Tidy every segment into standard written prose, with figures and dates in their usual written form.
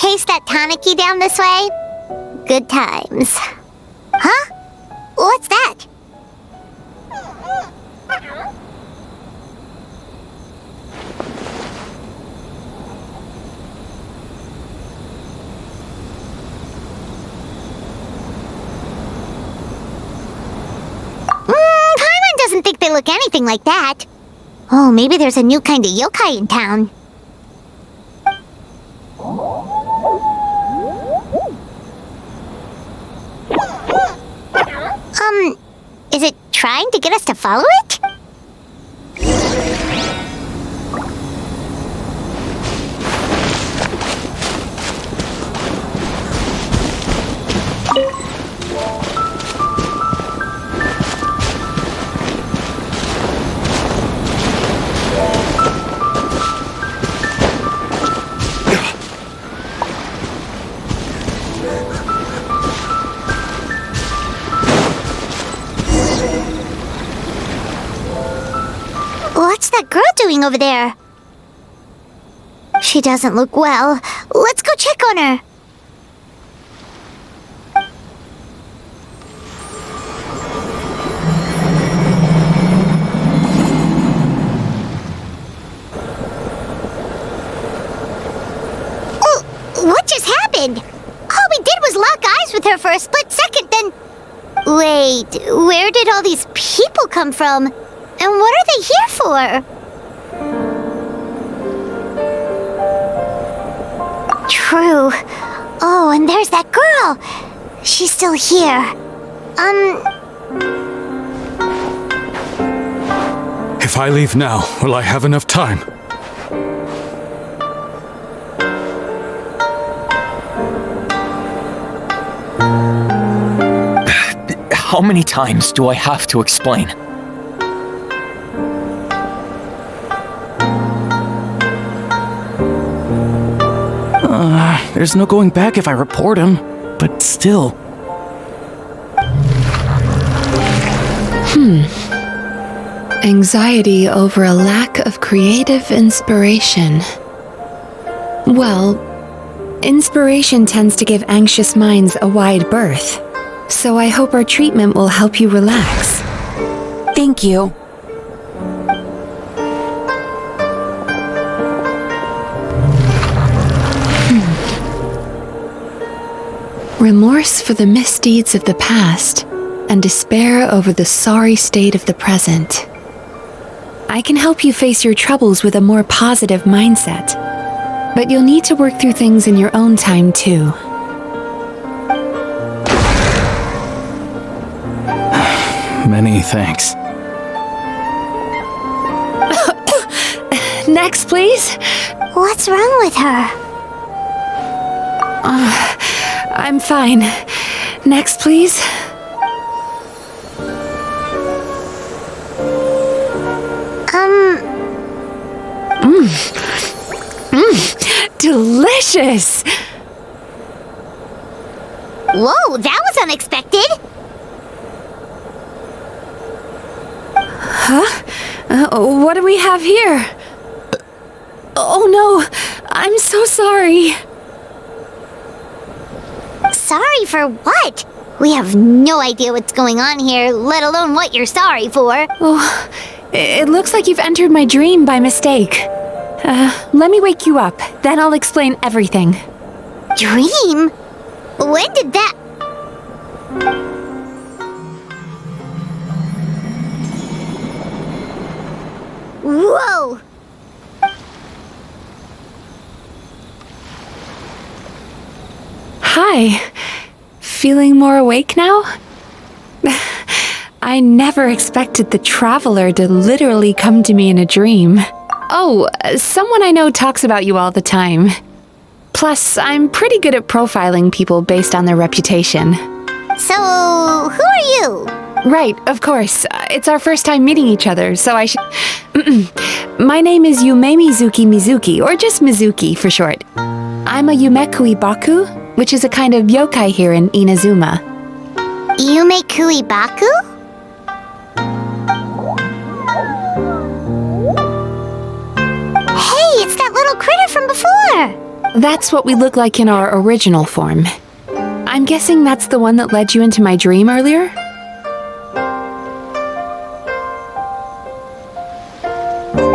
taste that taniki down this way? Good times. Huh? What's that? Paimon doesn't think they look anything like that. Oh, maybe there's a new kind of yokai in town. Is it trying to get us to follow it? What's that girl doing over there? She doesn't look well. Let's go check on her. Oh, what just happened? All we did was lock eyes with her for a split second, then... Wait, where did all these people come from? And what are they here for? True. Oh, and there's that girl. She's still here. If I leave now, will I have enough time? How many times do I have to explain? There's no going back if I report him, but still. Anxiety over a lack of creative inspiration. Well, inspiration tends to give anxious minds a wide berth, so I hope our treatment will help you relax. Thank you. Remorse for the misdeeds of the past, and despair over the sorry state of the present. I can help you face your troubles with a more positive mindset, but you'll need to work through things in your own time too. Many thanks. Next, please. What's wrong with her? I'm fine. Next, please. Delicious! Whoa, that was unexpected. What do we have here? Oh no, I'm so sorry. Sorry for what? We have no idea what's going on here, let alone what you're sorry for. Oh, it looks like you've entered my dream by mistake. Let me wake you up, then I'll explain everything. Dream? When did that... Whoa! Hi. Feeling more awake now? I never expected the traveler to literally come to me in a dream. Oh, someone I know talks about you all the time. Plus, I'm pretty good at profiling people based on their reputation. So, who are you? Right, of course. It's our first time meeting each other, so I should... My name is Mizuki, or just Mizuki for short. I'm a Yumekui Baku, which is a kind of yokai here in Inazuma. Yumekui Baku? Hey, it's that little critter from before! That's what we look like in our original form. I'm guessing that's the one that led you into my dream earlier?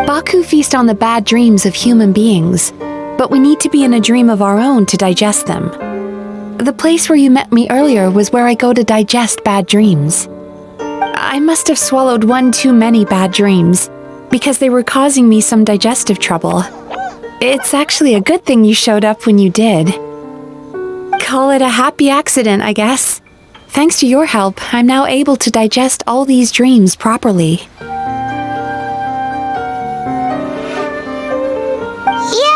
Baku feast on the bad dreams of human beings, but we need to be in a dream of our own to digest them. The place where you met me earlier was where I go to digest bad dreams. I must have swallowed one too many bad dreams, because they were causing me some digestive trouble. It's actually a good thing you showed up when you did. Call it a happy accident, I guess. Thanks to your help, I'm now able to digest all these dreams properly. Yeah,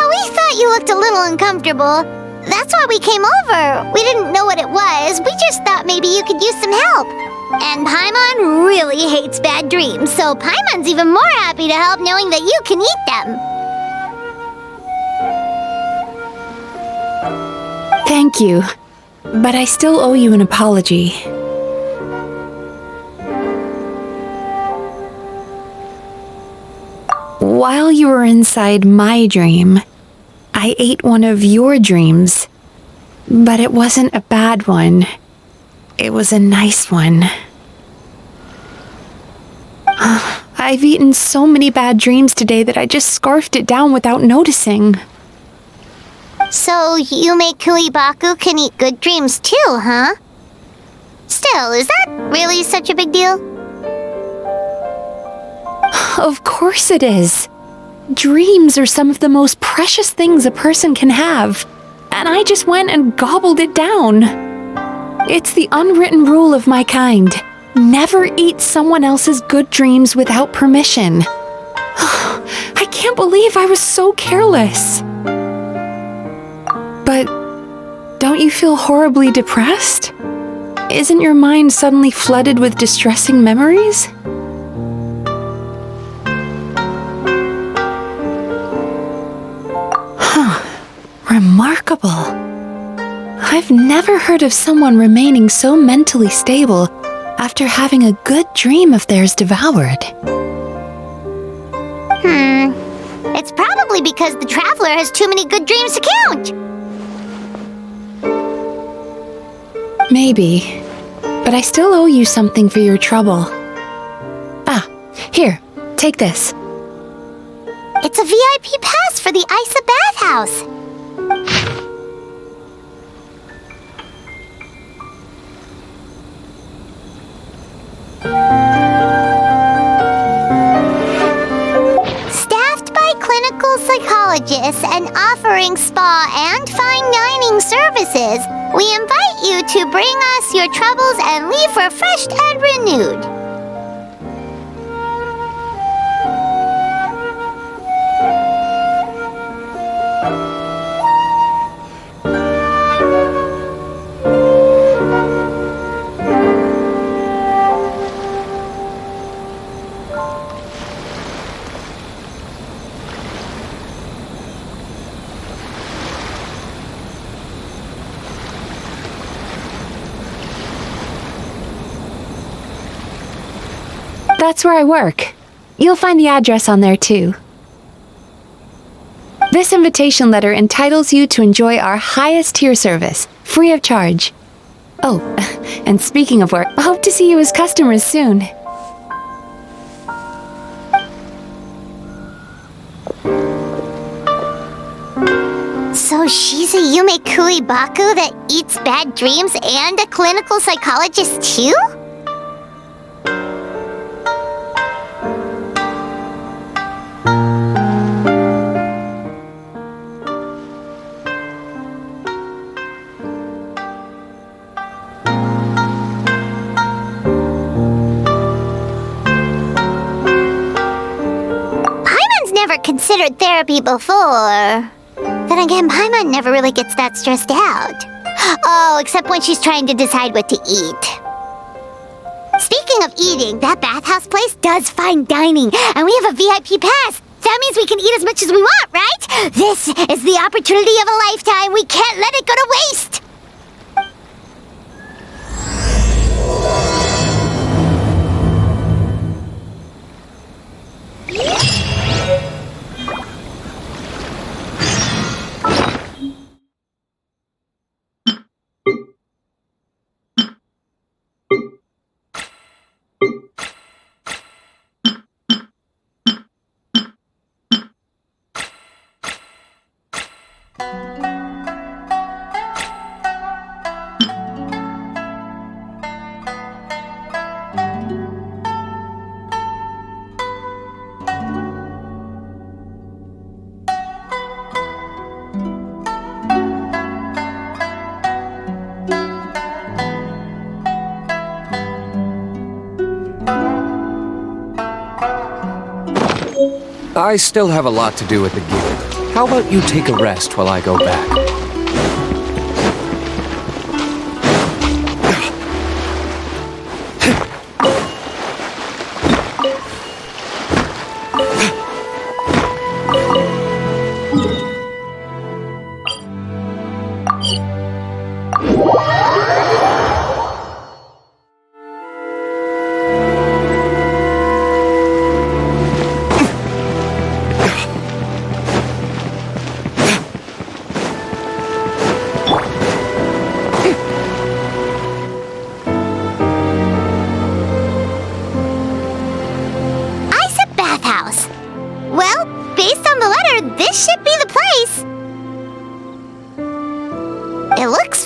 we thought you looked a little uncomfortable. That's why we came over. We didn't know what it was. We just thought maybe you could use some help. And Paimon really hates bad dreams, so Paimon's even more happy to help knowing that you can eat them. Thank you, but I still owe you an apology. While you were inside my dream, I ate one of your dreams, but it wasn't a bad one. It was a nice one. I've eaten so many bad dreams today that I just scarfed it down without noticing. So Yume Baku can eat good dreams too, huh? Still, is that really such a big deal? Of course it is. Dreams are some of the most precious things a person can have, and I just went and gobbled it down. It's the unwritten rule of my kind. Never eat someone else's good dreams without permission. I can't believe I was so careless. But don't you feel horribly depressed? Isn't your mind suddenly flooded with distressing memories? Remarkable. I've never heard of someone remaining so mentally stable after having a good dream of theirs devoured. It's probably because the traveler has too many good dreams to count. Maybe, but I still owe you something for your trouble. Ah, here, take this. It's a VIP pass for the Isa bathhouse. Staffed by clinical psychologists and offering spa and fine dining services, we invite you to bring us your troubles and leave refreshed and renewed. That's where I work. You'll find the address on there too. This invitation letter entitles you to enjoy our highest tier service, free of charge. Oh, and speaking of work, I hope to see you as customers soon. So she's a Yume Baku that eats bad dreams and a clinical psychologist too? Considered therapy before. Then again, Paimon never really gets that stressed out. Oh, except when she's trying to decide what to eat. Speaking of eating, that bathhouse place does fine dining, and we have a VIP pass. That means we can eat as much as we want, right? This is the opportunity of a lifetime. We can't let it go to waste. I still have a lot to do at the guild. How about you take a rest while I go back?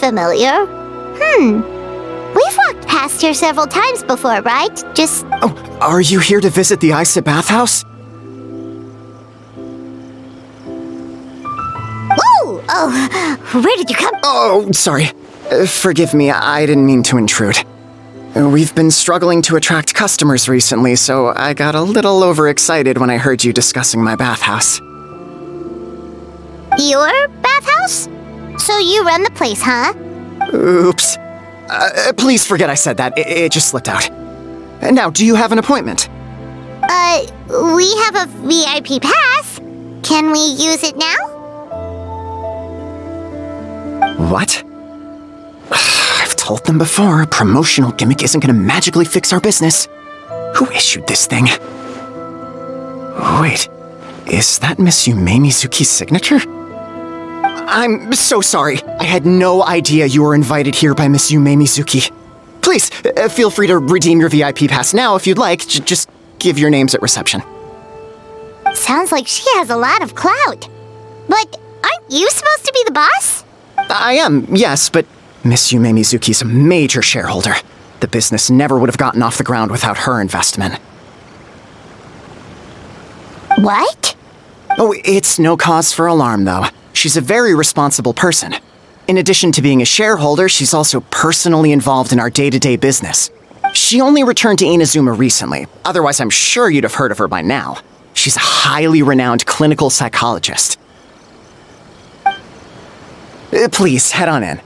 Familiar. We've walked past here several times before, right? Just... Oh, are you here to visit the Isa bathhouse? Whoa! Oh, where did you come? Oh, sorry. Forgive me, I didn't mean to intrude. We've been struggling to attract customers recently, so I got a little overexcited when I heard you discussing my bathhouse. Your bathhouse? So you run the place, huh? Oops. Please forget I said that. It just slipped out. Now, do you have an appointment? We have a VIP pass. Can we use it now? What? I've told them before, a promotional gimmick isn't gonna magically fix our business. Who issued this thing? Wait, is that Miss Mizuki's signature? I'm so sorry. I had no idea you were invited here by Miss Mizuki. Please, feel free to redeem your VIP pass now if you'd like. Just give your names at reception. Sounds like she has a lot of clout. But aren't you supposed to be the boss? I am, yes, but Miss Mizuki's a major shareholder. The business never would have gotten off the ground without her investment. What? Oh, it's no cause for alarm, though. She's a very responsible person. In addition to being a shareholder, she's also personally involved in our day-to-day business. She only returned to Inazuma recently. Otherwise, I'm sure you'd have heard of her by now. She's a highly renowned clinical psychologist. Please, head on in.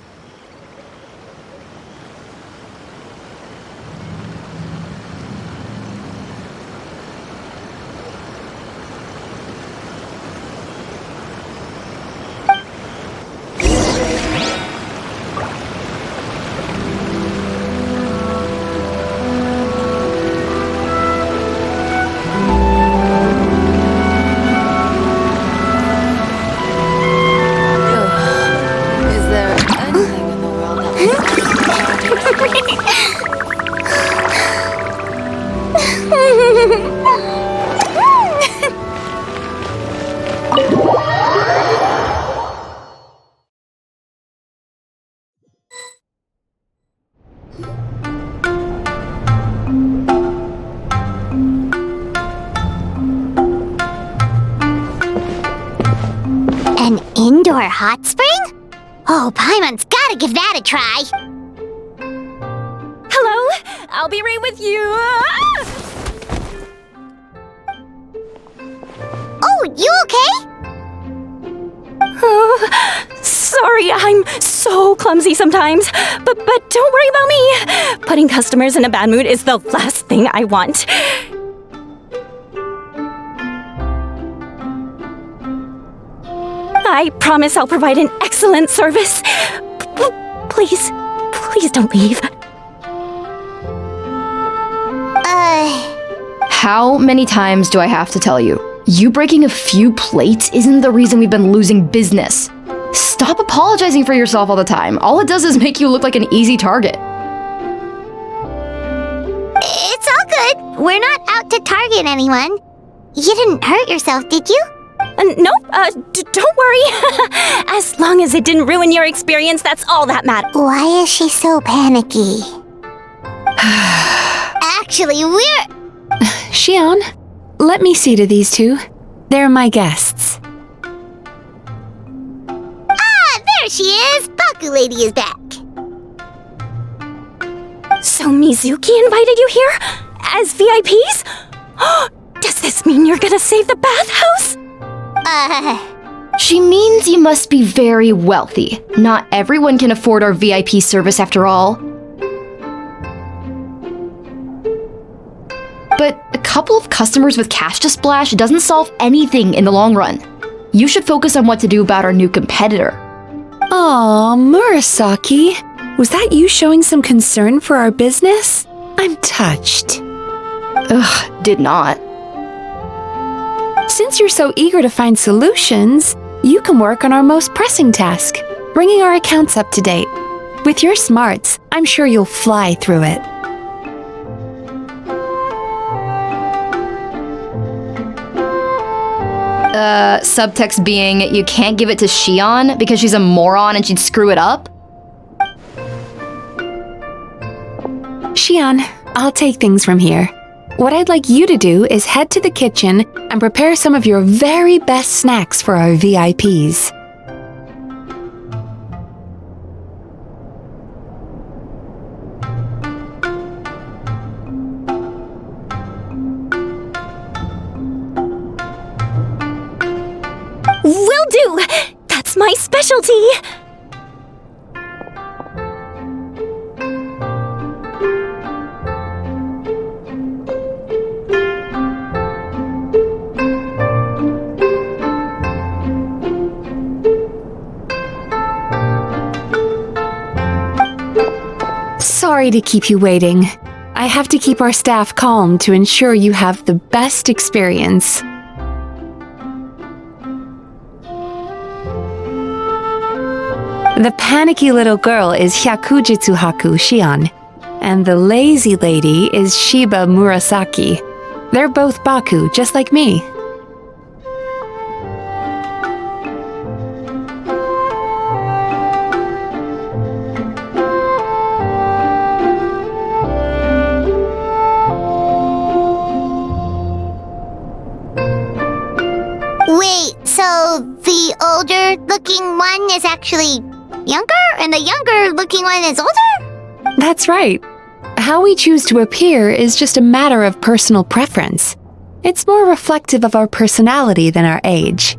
An indoor hot spring? Oh, Paimon's gotta give that a try. Hello? I'll be right with you. Oh, you okay? Sorry, I'm so clumsy sometimes. But don't worry about me. Putting customers in a bad mood is the last thing I want. I promise I'll provide an excellent service. Please don't leave. How many times do I have to tell you? You breaking a few plates isn't the reason we've been losing business. Stop apologizing for yourself all the time. All it does is make you look like an easy target. It's all good. We're not out to target anyone. You didn't hurt yourself, did you? Nope, don't worry. As long as it didn't ruin your experience, that's all that matters. Why is she so panicky? Actually, we're... Xion, let me see to these two. They're my guests. Ah, there she is! Baku Lady is back. So Mizuki invited you here? As VIPs? Does this mean you're gonna save the bathhouse? She means you must be very wealthy. Not everyone can afford our VIP service after all. But a couple of customers with cash to splash doesn't solve anything in the long run. You should focus on what to do about our new competitor. Aw, Murasaki. Was that you showing some concern for our business? I'm touched. Ugh, did not. Since you're so eager to find solutions, you can work on our most pressing task, bringing our accounts up to date. With your smarts, I'm sure you'll fly through it. Subtext being, you can't give it to Shion because she's a moron and she'd screw it up? Shion, I'll take things from here. What I'd like you to do is head to the kitchen and prepare some of your very best snacks for our VIPs. Will do! That's my specialty! Sorry to keep you waiting. I have to keep our staff calm to ensure you have the best experience. The panicky little girl is Hyakujitsu Haku Shion, and the lazy lady is Shiba Murasaki. They're both Baku, just like me. Wait, so the older-looking one is actually younger, and the younger-looking one is older? That's right. How we choose to appear is just a matter of personal preference. It's more reflective of our personality than our age.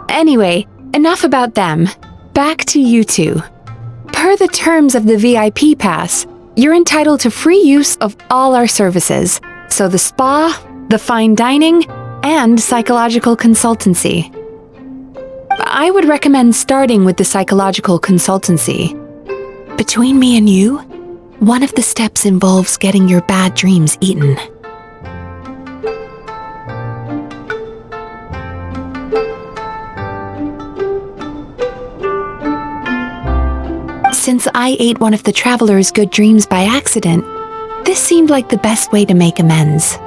Anyway, enough about them. Back to you two. Per the terms of the VIP pass, you're entitled to free use of all our services, so the spa, the fine dining, and psychological consultancy. I would recommend starting with the psychological consultancy. Between me and you, one of the steps involves getting your bad dreams eaten. Since I ate one of the traveler's good dreams by accident, this seemed like the best way to make amends.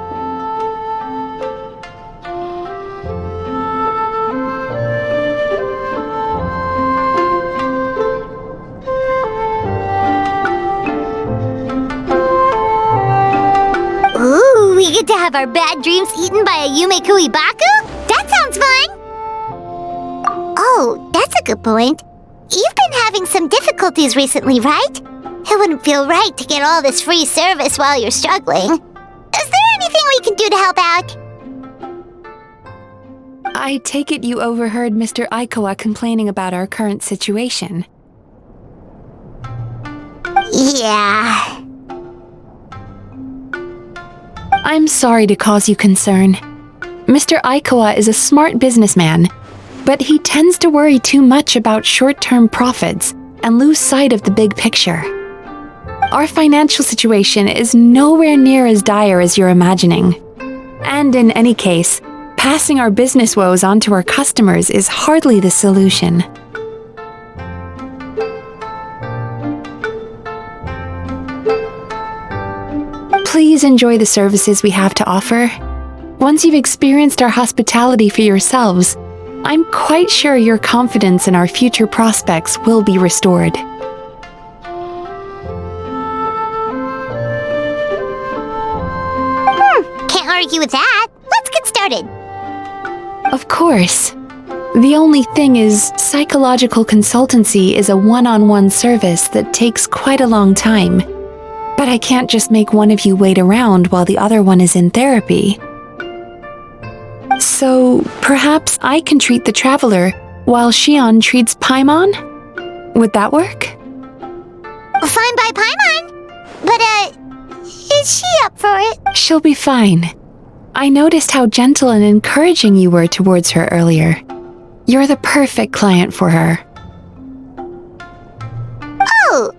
Ooh, we get to have our bad dreams eaten by a Yume Baku? That sounds fun! Oh, that's a good point. You've been having some difficulties recently, right? It wouldn't feel right to get all this free service while you're struggling. Is there anything we can do to help out? I take it you overheard Mr. Aikawa complaining about our current situation. Yeah. I'm sorry to cause you concern. Mr. Aikawa is a smart businessman, but he tends to worry too much about short-term profits and lose sight of the big picture. Our financial situation is nowhere near as dire as you're imagining. And in any case, passing our business woes on to our customers is hardly the solution. Please enjoy the services we have to offer. Once you've experienced our hospitality for yourselves, I'm quite sure your confidence in our future prospects will be restored. Can't argue with that. Let's get started. Of course. The only thing is, psychological consultancy is a one-on-one service that takes quite a long time. But I can't just make one of you wait around while the other one is in therapy. So perhaps I can treat the traveler while Xion treats Paimon? Would that work? Fine by Paimon. But, is she up for it? She'll be fine. I noticed how gentle and encouraging you were towards her earlier. You're the perfect client for her. Oh,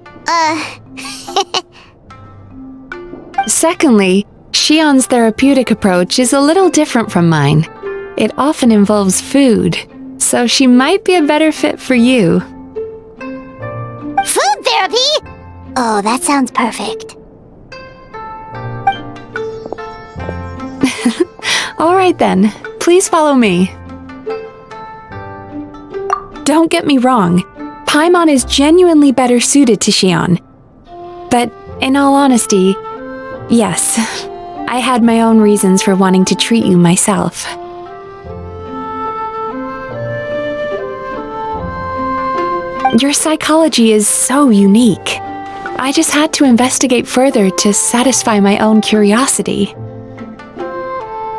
Secondly, Xion's therapeutic approach is a little different from mine. It often involves food, so she might be a better fit for you. Food therapy? Oh, that sounds perfect. All right then, please follow me. Don't get me wrong, Paimon is genuinely better suited to Xion. But in all honesty, yes, I had my own reasons for wanting to treat you myself. Your psychology is so unique. I just had to investigate further to satisfy my own curiosity.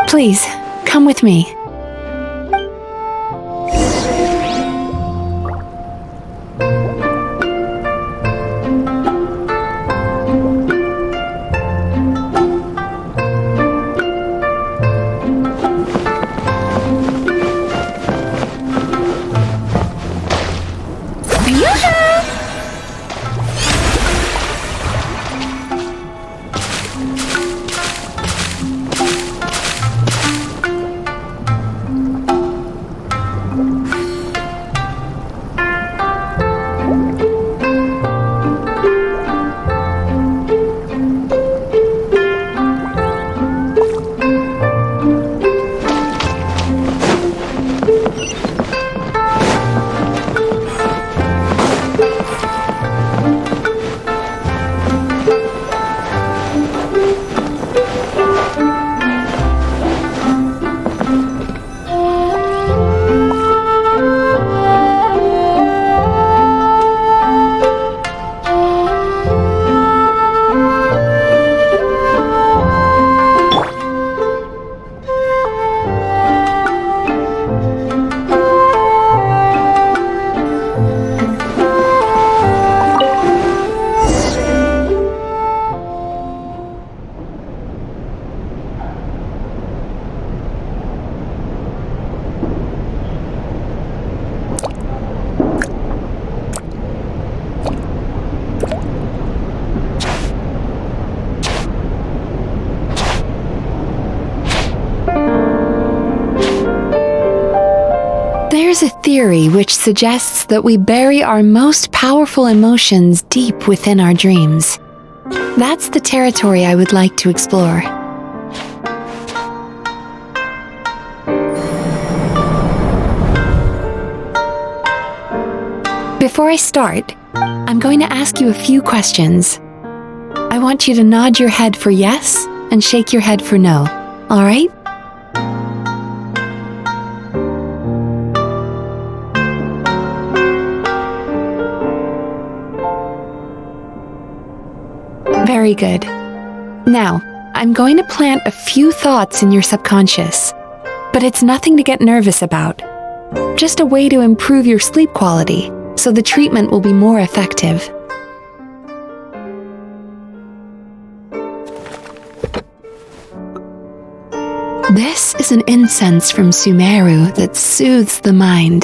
Please, come with me. There's a theory which suggests that we bury our most powerful emotions deep within our dreams. That's the territory I would like to explore. Before I start, I'm going to ask you a few questions. I want you to nod your head for yes and shake your head for no, all right? Very good. Now, I'm going to plant a few thoughts in your subconscious, but it's nothing to get nervous about. Just a way to improve your sleep quality, so the treatment will be more effective. This is an incense from Sumeru that soothes the mind.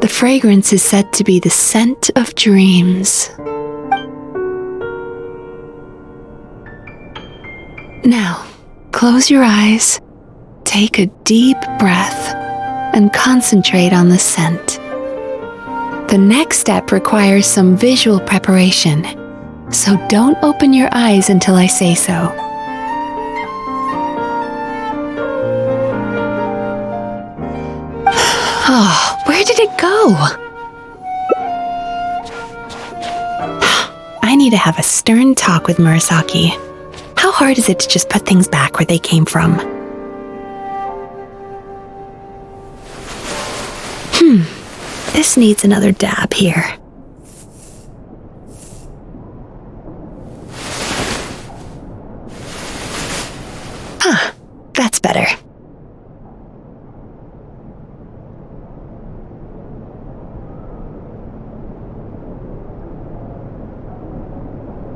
The fragrance is said to be the scent of dreams. Now, close your eyes, take a deep breath, and concentrate on the scent. The next step requires some visual preparation, so don't open your eyes until I say so. Oh, where did it go? I need to have a stern talk with Murasaki. How hard is it to just put things back where they came from? This needs another dab here. That's better.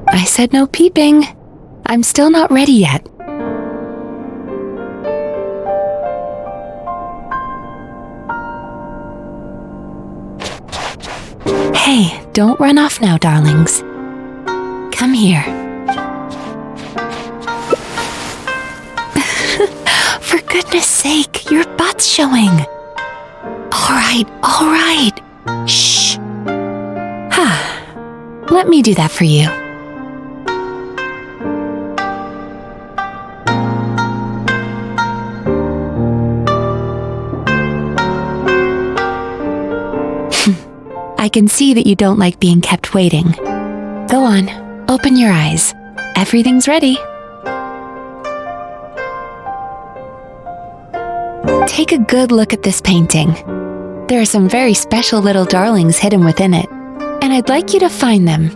I said no peeping. I'm still not ready yet. Hey, don't run off now, darlings. Come here. For goodness sake, your butt's showing. All right. Shh. Let me do that for you. I can see that you don't like being kept waiting. Go on, open your eyes. Everything's ready. Take a good look at this painting. There are some very special little darlings hidden within it, and I'd like you to find them.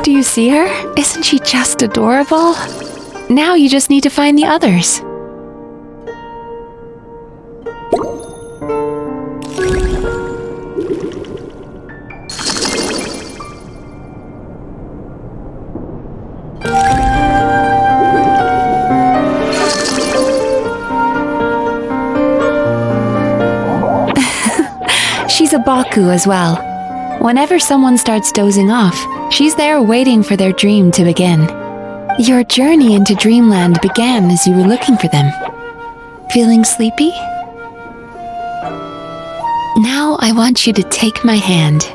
Do you see her? Isn't she just adorable? Now you just need to find the others. She's a Baku as well. Whenever someone starts dozing off, she's there waiting for their dream to begin. Your journey into Dreamland began as you were looking for them. Feeling sleepy? Now I want you to take my hand.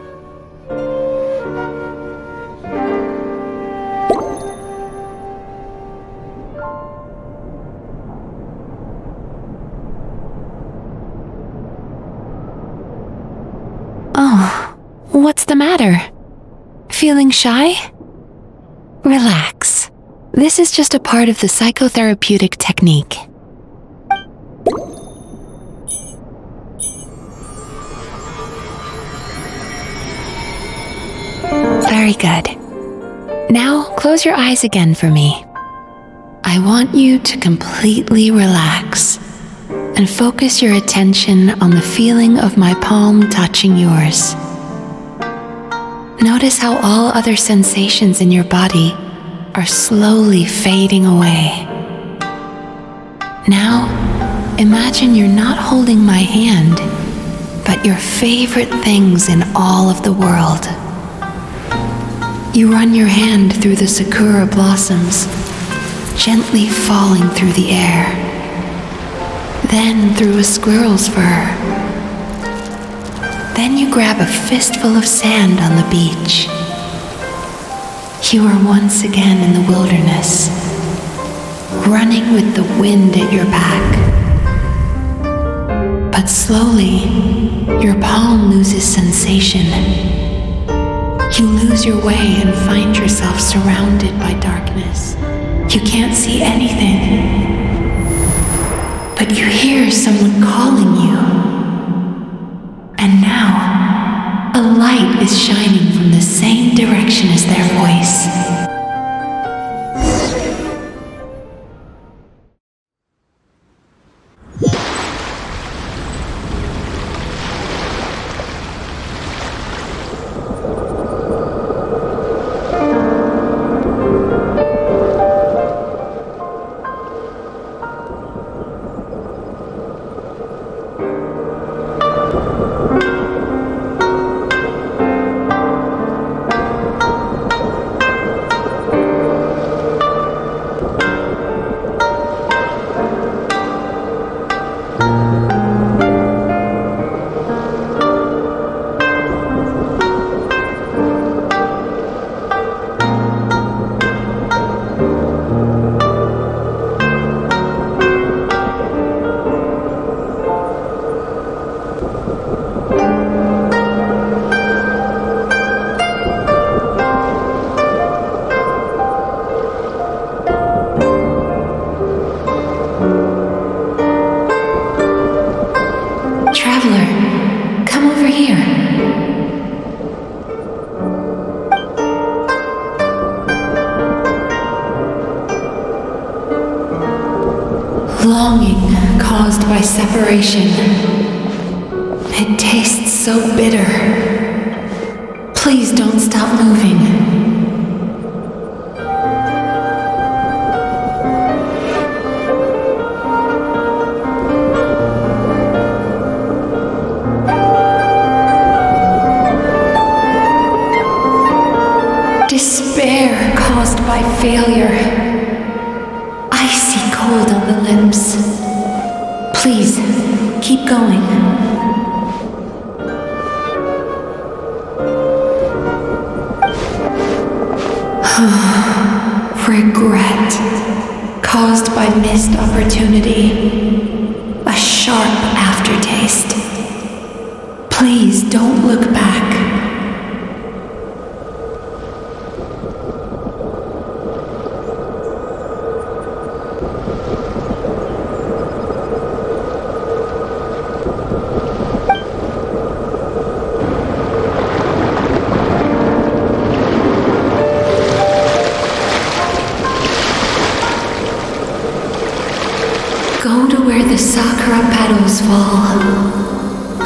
Oh, what's the matter? Feeling shy? Relax. This is just a part of the psychotherapeutic technique. Very good. Now close your eyes again for me. I want you to completely relax and focus your attention on the feeling of my palm touching yours. Notice how all other sensations in your body are slowly fading away. Now, imagine you're not holding my hand, but your favorite things in all of the world. You run your hand through the sakura blossoms, gently falling through the air. Then through a squirrel's fur. Then you grab a fistful of sand on the beach. You are once again in the wilderness, running with the wind at your back. But slowly, your palm loses sensation. You lose your way and find yourself surrounded by darkness. You can't see anything. But you hear someone calling you. And now, a light is shining from the same direction as their voice. Longing caused by separation. It tastes so bitter. Please don't stop moving. Despair caused by failure. Icy cold on the lips. Please, keep going. Regret caused by missed opportunity. A sharp aftertaste. Please don't look back. Go to where the sakura petals fall.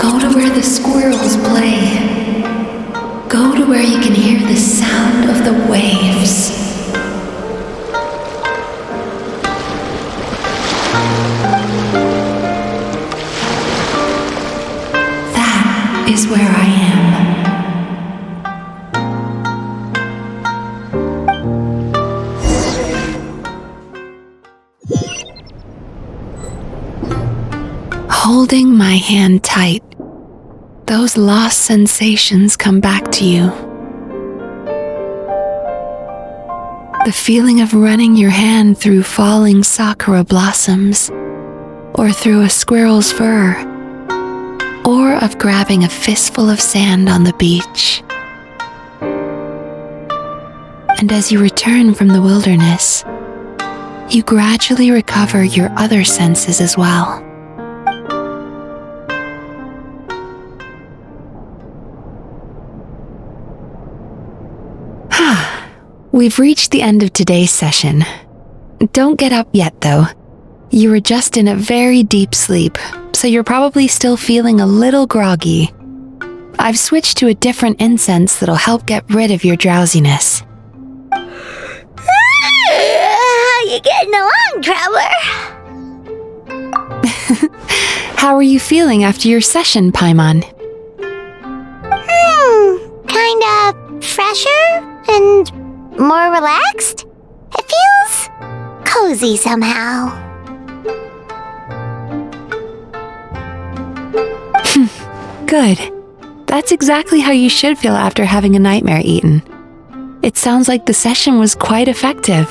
Go to where the squirrels play. Go to where you can hear the sound of the waves. That is where I am. Holding my hand tight, those lost sensations come back to you. The feeling of running your hand through falling sakura blossoms, or through a squirrel's fur, or of grabbing a fistful of sand on the beach. And as you return from the wilderness, you gradually recover your other senses as well. We've reached the end of today's session. Don't get up yet, though. You were just in a very deep sleep, so you're probably still feeling a little groggy. I've switched to a different incense that'll help get rid of your drowsiness. How you getting along, Traveler? How are you feeling after your session, Paimon? Kinda fresher and more relaxed? It feels cozy somehow. Good. That's exactly how you should feel after having a nightmare eaten. It sounds like the session was quite effective.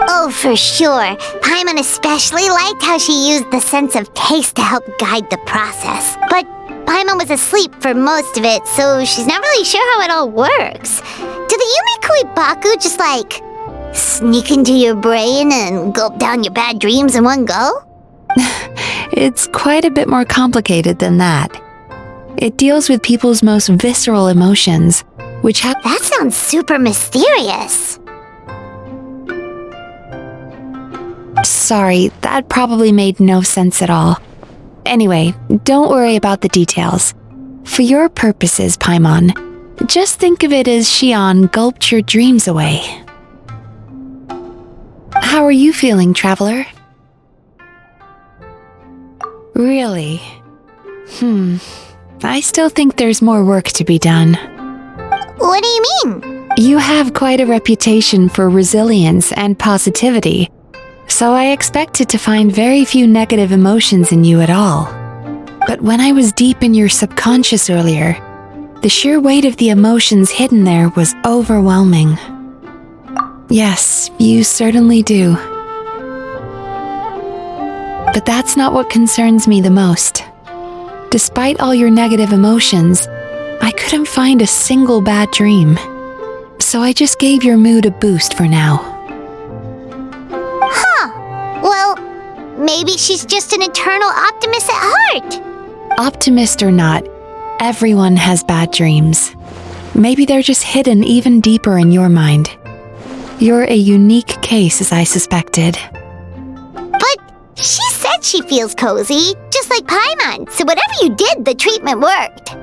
Oh, for sure. Paimon especially liked how she used the sense of taste to help guide the process. But Paimon was asleep for most of it, so she's not really sure how it all works. Do the Yumikui Baku just sneak into your brain and gulp down your bad dreams in one go? It's quite a bit more complicated than that. It deals with people's most visceral emotions, which have— That sounds super mysterious. Sorry, that probably made no sense at all. Anyway, don't worry about the details. For your purposes, Paimon, just think of it as Shion gulped your dreams away. How are you feeling, Traveler? Really? I still think there's more work to be done. What do you mean? You have quite a reputation for resilience and positivity, so I expected to find very few negative emotions in you at all. But when I was deep in your subconscious earlier, the sheer weight of the emotions hidden there was overwhelming. Yes, you certainly do. But that's not what concerns me the most. Despite all your negative emotions, I couldn't find a single bad dream. So I just gave your mood a boost for now. Well, maybe she's just an eternal optimist at heart. Optimist or not, everyone has bad dreams. maybe they're just hidden even deeper in your mind. You're a unique case, as I suspected. But she said she feels cozy, just like Paimon, so whatever you did, the treatment worked.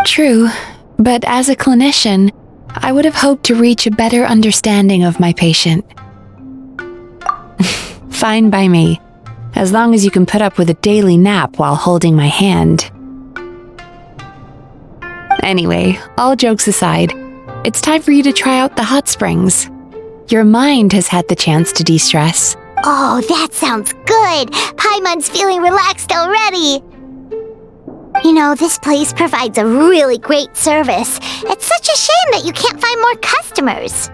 True, but as a clinician, I would have hoped to reach a better understanding of my patient. Fine by me, as long as you can put up with a daily nap while holding my hand. Anyway, all jokes aside, it's time for you to try out the hot springs. Your mind has had the chance to de-stress. Oh, that sounds good. Paimon's feeling relaxed already. You know, this place provides a really great service. It's such a shame that you can't find more customers.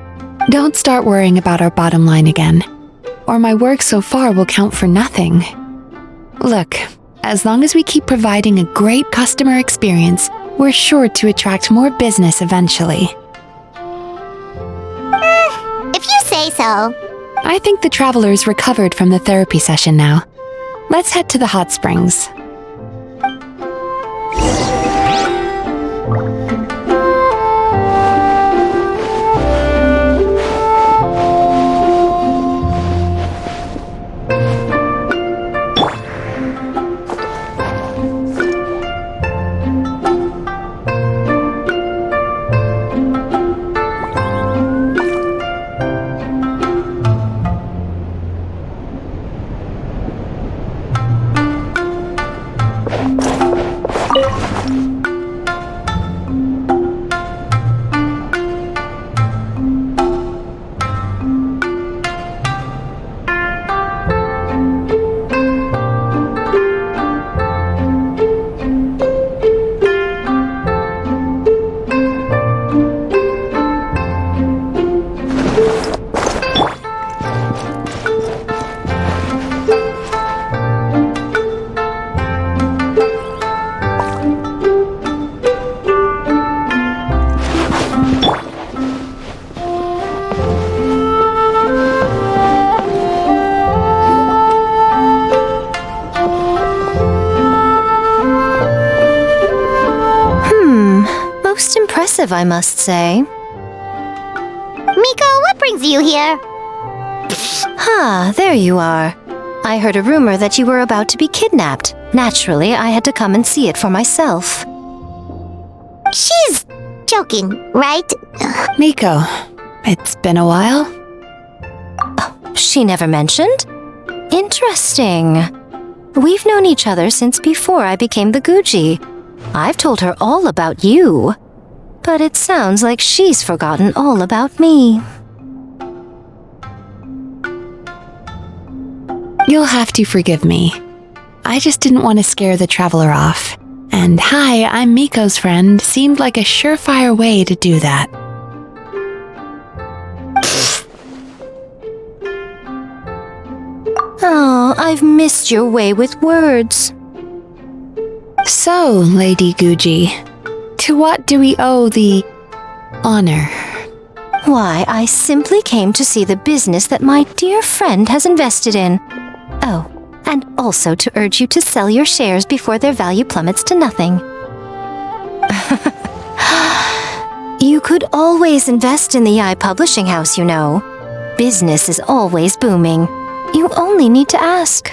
Don't start worrying about our bottom line again, or my work so far will count for nothing. Look, as long as we keep providing a great customer experience, we're sure to attract more business eventually. If you say so. I think the travelers recovered from the therapy session now. Let's head to the hot springs. I must say. Miko, what brings you here? There you are. I heard a rumor that you were about to be kidnapped. Naturally, I had to come and see it for myself. She's joking, right? Miko, it's been a while. She never mentioned? Interesting. We've known each other since before I became the Guji. I've told her all about you. But it sounds like she's forgotten all about me. You'll have to forgive me. I just didn't want to scare the traveler off. And hi, I'm Miko's friend seemed like a surefire way to do that. Oh, I've missed your way with words. So, Lady Guji, to what do we owe the honor? Why, I simply came to see the business that my dear friend has invested in. Oh, and also to urge you to sell your shares before their value plummets to nothing. You could always invest in the publishing house, you know. Business is always booming. You only need to ask.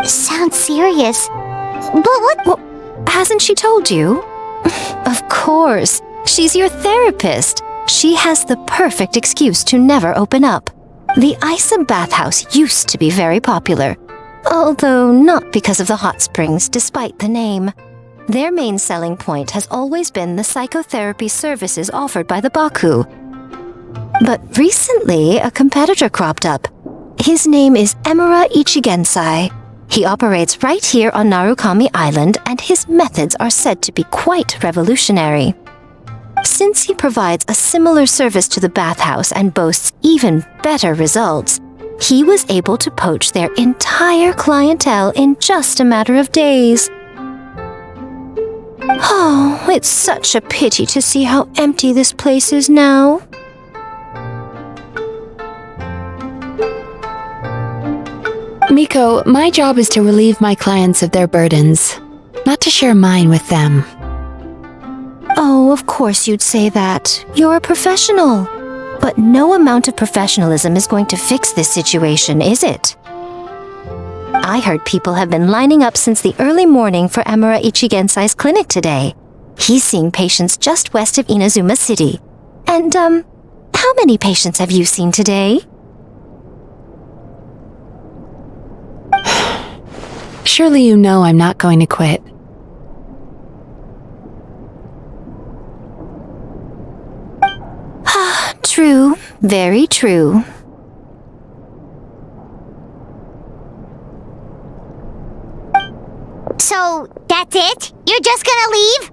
Sounds serious. But what? Hasn't she told you? Of course. She's your therapist. She has the perfect excuse to never open up. The Isa bathhouse used to be very popular. Although not because of the hot springs, despite the name. Their main selling point has always been the psychotherapy services offered by the Baku. But recently, a competitor cropped up. His name is Emura Ichigensai. He operates right here on Narukami Island, and his methods are said to be quite revolutionary. Since he provides a similar service to the bathhouse and boasts even better results, he was able to poach their entire clientele in just a matter of days. Oh, it's such a pity to see how empty this place is now. Miko, my job is to relieve my clients of their burdens. not to share mine with them. Oh, of course you'd say that. You're a professional. But no amount of professionalism is going to fix this situation, is it? I heard people have been lining up since the early morning for Amura Ichigensai's clinic today. He's seeing patients just west of Inazuma City. And, how many patients have you seen today? Surely you know I'm not going to quit. True, very true. So, that's it? You're just gonna leave?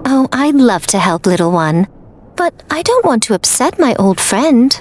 Oh, I'd love to help, little one. But I don't want to upset my old friend.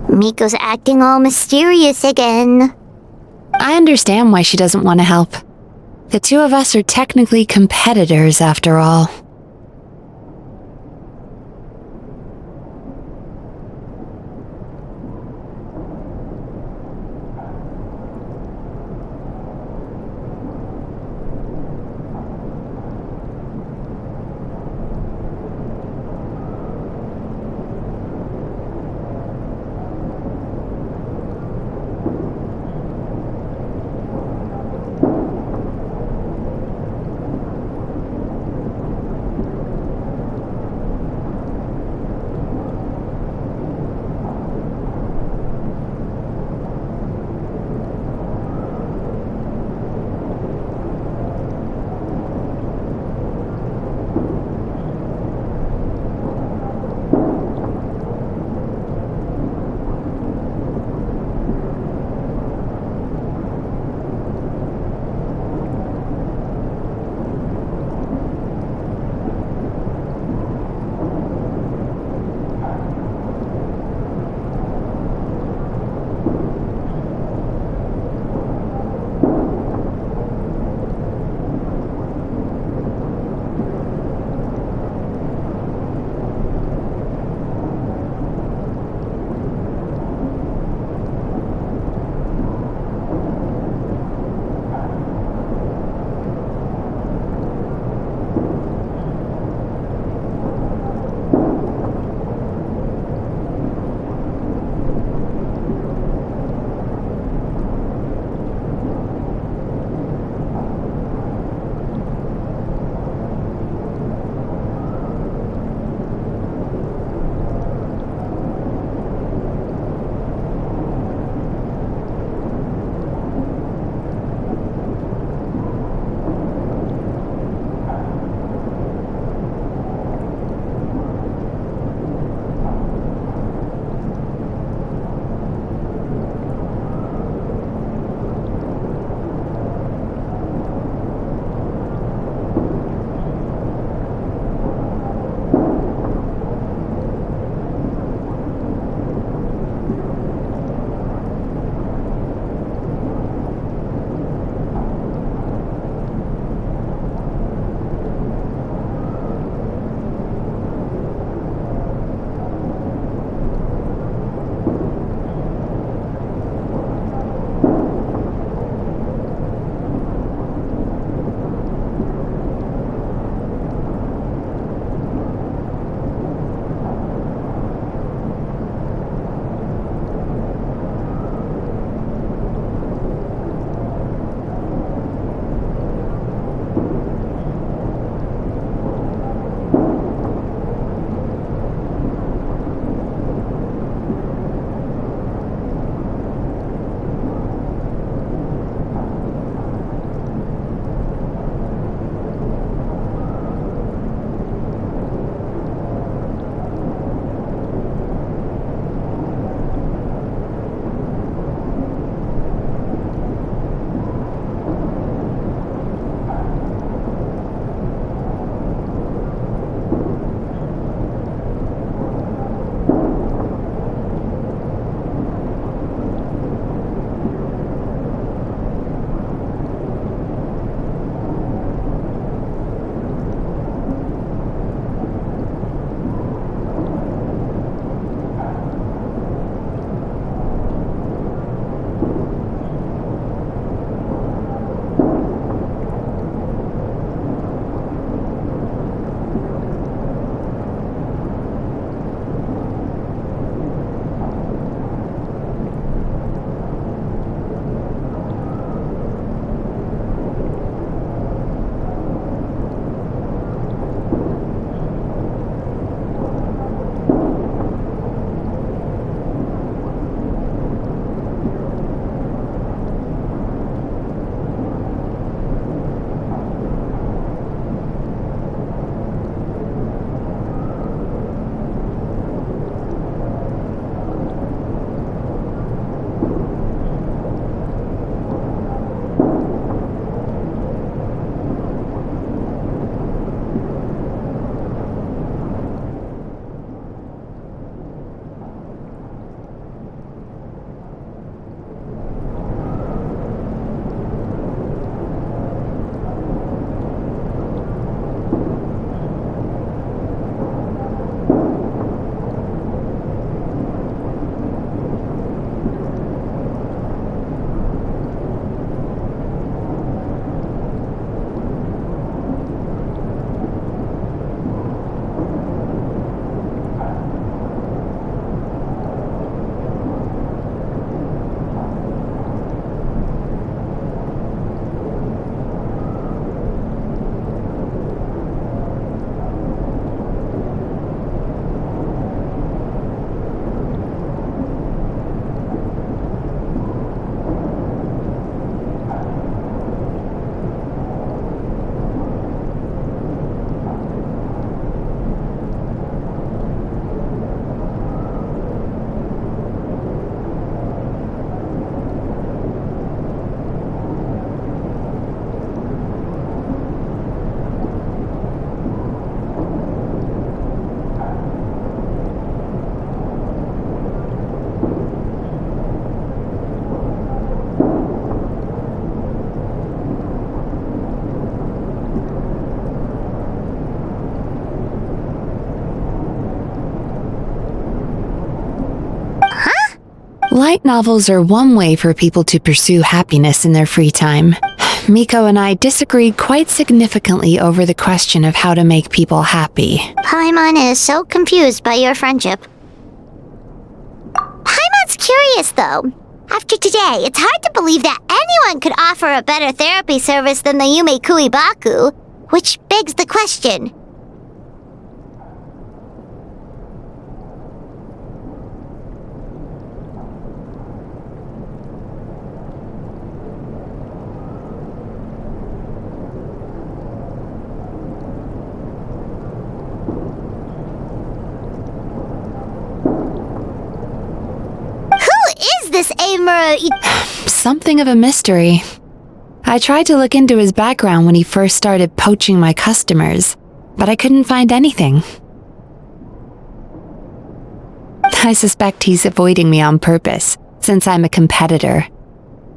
Miko's acting all mysterious again. I understand why she doesn't want to help. The two of us are technically competitors, after all. Light novels are one way for people to pursue happiness in their free time. Miko and I disagreed quite significantly over the question of how to make people happy. Paimon is so confused by your friendship. Paimon's curious, though. After today, it's hard to believe that anyone could offer a better therapy service than the Yume Kuibaku, which begs the question. This Amura... Something of a mystery. I tried to look into his background when he first started poaching my customers, but I couldn't find anything. I suspect he's avoiding me on purpose, since I'm a competitor.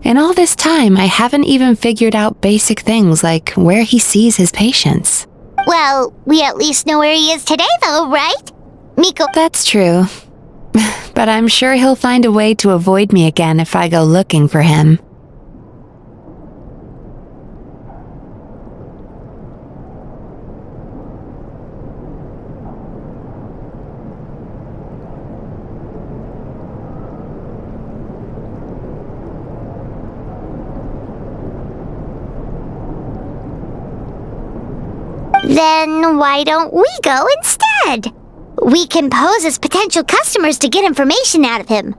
In all this time, I haven't even figured out basic things like where he sees his patients. Well, we at least know where he is today, though, right? Miko... That's true. But I'm sure he'll find a way to avoid me again if I go looking for him. Then why don't we go instead? We can pose as potential customers to get information out of him.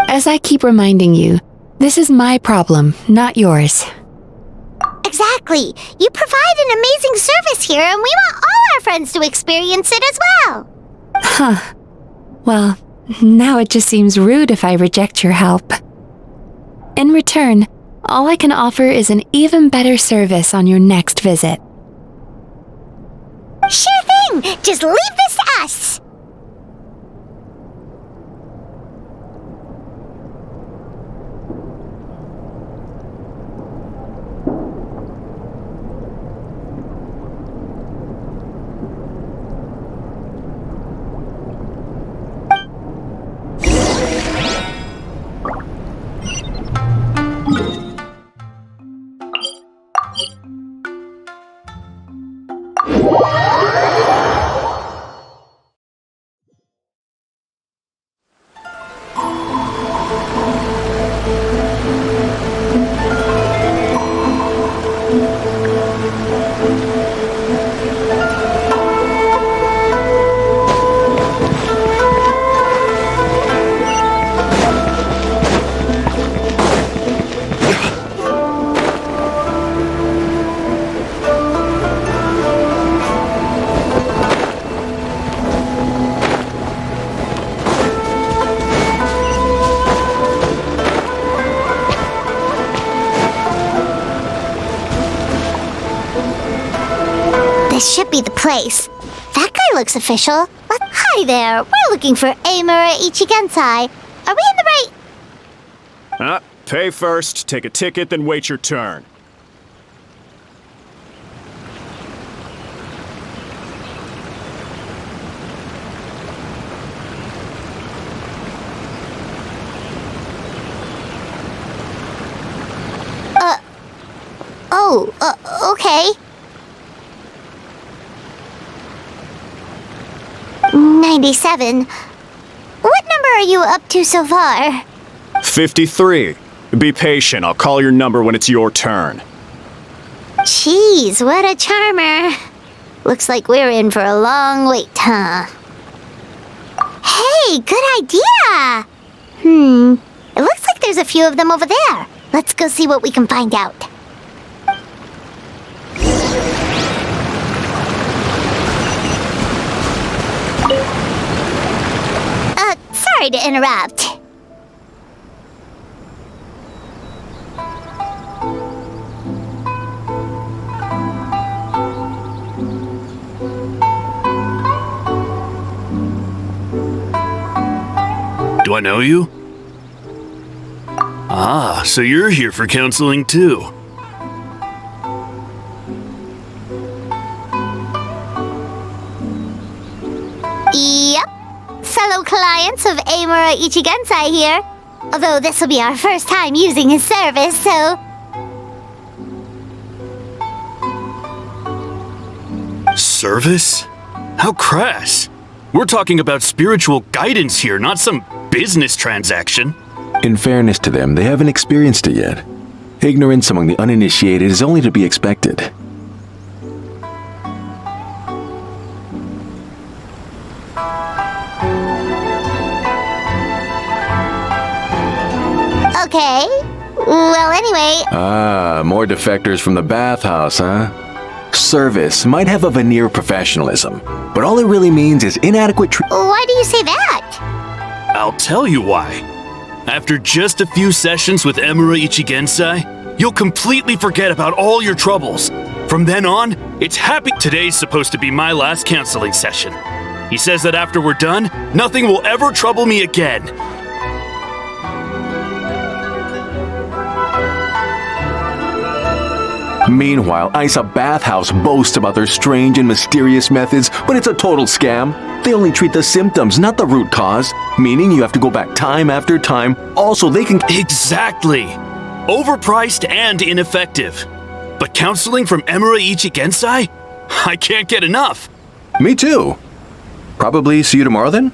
As I keep reminding you, this is my problem, not yours. Exactly. You provide an amazing service here, and we want all our friends to experience it as well. Huh. Well, now it just seems rude if I reject your help. In return, all I can offer is an even better service on your next visit. Sure thing! Just leave this to us! This should be the place. That guy looks official. Hi there, we're looking for Amura Ichigensai. Are we in the right... Pay first, take a ticket, then wait your turn. Okay. 97. What number are you up to so far? 53. Be patient, I'll call your number when it's your turn. Jeez, what a charmer. Looks like we're in for a long wait, huh? Hey, good idea! It looks like there's a few of them over there. Let's go see what we can find out. Sorry to interrupt. Do I know you? Ah, so you're here for counseling too. Yep. So fellow clients of Amura Ichigensai here. Although this will be our first time using his service, so... Service? How crass. We're talking about spiritual guidance here, not some business transaction. In fairness to them, they haven't experienced it yet. Ignorance among the uninitiated is only to be expected. Okay. Well, anyway... Ah, more defectors from the bathhouse, huh? Service might have a veneer of professionalism, but all it really means is inadequate Why do you say that? I'll tell you why. After just a few sessions with Emura Ichigensai, you'll completely forget about all your troubles. From then on, it's happy. Today's supposed to be my last counseling session. He says that after we're done, nothing will ever trouble me again. Meanwhile, Isa Bathhouse boasts about their strange and mysterious methods, but it's a total scam. They only treat the symptoms, not the root cause, meaning you have to go back time after time. Also, they can... Exactly! Overpriced and ineffective. But counseling from Emura Ichigensai? I can't get enough. Me too. Probably see you tomorrow then?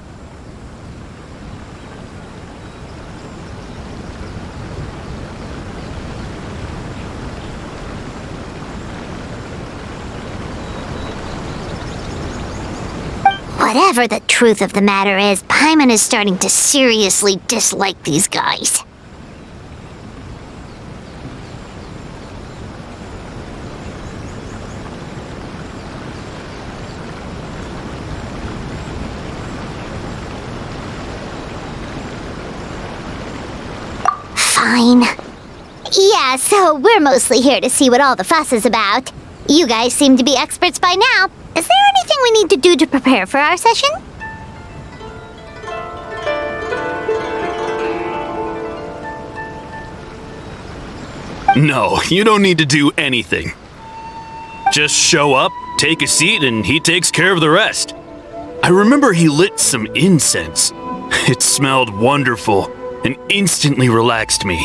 Whatever the truth of the matter is, Paimon is starting to seriously dislike these guys. Fine. Yeah, so we're mostly here to see what all the fuss is about. You guys seem to be experts by now. Is there anything we need to do to prepare for our session? No, you don't need to do anything. Just show up, take a seat, and he takes care of the rest. I remember he lit some incense. It smelled wonderful and instantly relaxed me.